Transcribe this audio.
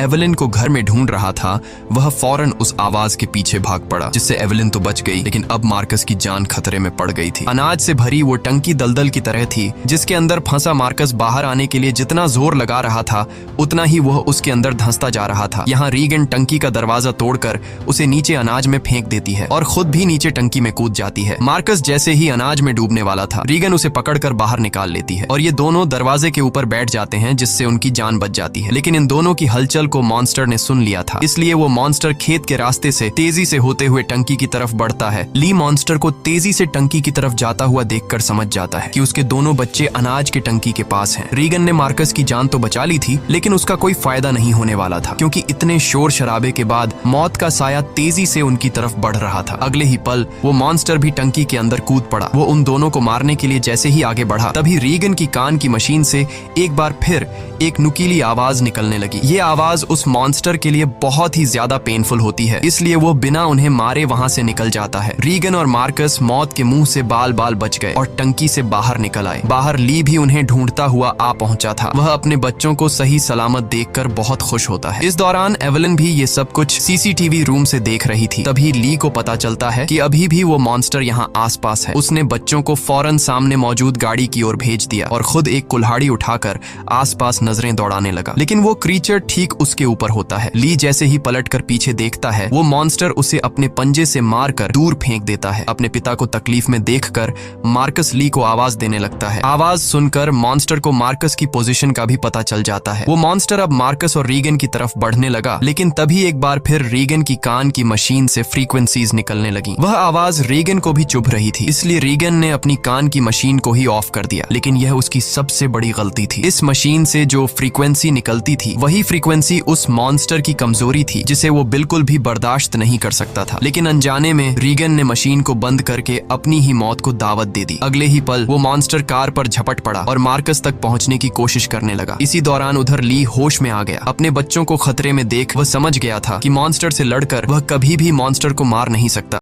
Evelyn को घर में ढूंढ रहा था, वह फौरन उस आवाज के पीछे भाग पड़ा, जिससे एवेलिन तो बच गई, लेकिन अब मार्कस की जान खतरे में पड़ गई थी। अनाज से भरी वो टंकी दलदल की तरह थी, जिसके अंदर फंसा मार्कस बाहर आने के लिए जितना जोर लगा रहा था, उतना ही वह उसके अंदर धंसता जा रहा था। यहाँ रीगन टंकी का दरवाजा तोड़कर उसे नीचे अनाज में फेंक देती है और खुद भी नीचे टंकी में कूद जाती है। मार्कस जैसे ही अनाज में डूबने वाला था, रीगन उसे पकड़कर बाहर निकाल लेती है और ये दोनों दरवाजे के ऊपर बैठ जाते हैं, जिससे उनकी जान बच जाती है। लेकिन इन दोनों की हलचल को मॉन्स्टर ने सुन लिया था, इसलिए वो मॉन्स्टर खेत के रास्ते से तेजी से होते हुए टंकी की तरफ बढ़ता है। ली मॉन्स्टर को तेजी से टंकी की तरफ जाता हुआ देखकर समझ जाता है कि उसके दोनों बच्चे अनाज के टंकी के पास हैं। रीगन ने मार्कस की जान तो बचा ली थी, लेकिन उसका कोई फायदा नहीं होने वाला था, क्योंकि इतने शोर शराबे के बाद मौत का साया तेजी से उनकी तरफ बढ़ रहा था। अगले ही पल वो मॉन्स्टर भी टंकी के अंदर कूद पड़ा। वो उन दोनों को मारने के लिए जैसे ही आगे बढ़ा, तभी रीगन की कान की मशीन से एक बार फिर एक नुकीली आवाज निकलने लगी। ये आवाज उस मॉन्स्टर के लिए बहुत ही ज्यादा पेनफुल होती है, इसलिए वो बिना उन्हें मारे वहां से निकल जाता है। रीगन और मार्कस मौत के मुंह से बाल बाल बच गए और टंकी से बाहर निकल आए। बाहर ली भी उन्हें ढूंढता हुआ आ पहुंचा था। वह अपने बच्चों को सही सलामत देखकर बहुत खुश होता है। इस दौरान एवेलिन भी ये सब कुछ सीसीटीवी रूम से देख रही थी। तभी ली को पता चलता है कि अभी भी वो मॉन्स्टर यहाँ आसपास है। उसने बच्चों को फौरन सामने मौजूद गाड़ी की ओर भेज दिया और खुद एक कुल्हाड़ी उठाकर आसपास नजरें दौड़ाने लगा, लेकिन वो क्रीचर ठीक उसके ऊपर होता है। ली जैसे ही पलटकर पीछे देखता है, वो मॉन्स्टर उसे अपने पंजे से मारकर दूर फेंक देता है। अपने पिता को तकलीफ में देखकर मार्कस ली को आवाज देने लगता है। आवाज सुनकर मॉन्स्टर को मार्कस की पोजीशन का भी पता चल जाता है। वो मॉन्स्टर अब मार्कस और रीगन की तरफ बढ़ने लगा, लेकिन तभी एक बार फिर रीगन की कान की मशीन से फ्रीक्वेंसीज निकलने लगी। वह आवाज रीगन को भी चुभ रही थी, इसलिए रीगन ने अपनी कान की मशीन को ही ऑफ कर दिया, लेकिन यह उसकी सबसे बड़ी गलती थी। इस मशीन से जो फ्रीक्वेंसी निकलती थी, वही फ्रीक्वेंसी उस मॉन्स्टर की कमजोरी थी, जिसे वो बिल्कुल भी बर्दाश्त नहीं कर सकता था। लेकिन अनजाने में रीगन ने मशीन को बंद करके अपनी ही मौत को दावत दे दी। अगले ही पल वो मॉन्स्टर कार पर झपट पड़ा और मार्कस तक पहुंचने की कोशिश करने लगा। इसी दौरान उधर ली होश में आ गया। अपने बच्चों को खतरे में देख वह समझ गया था कि मॉन्स्टर से लड़कर वह कभी भी मॉन्स्टर को मार नहीं सकता।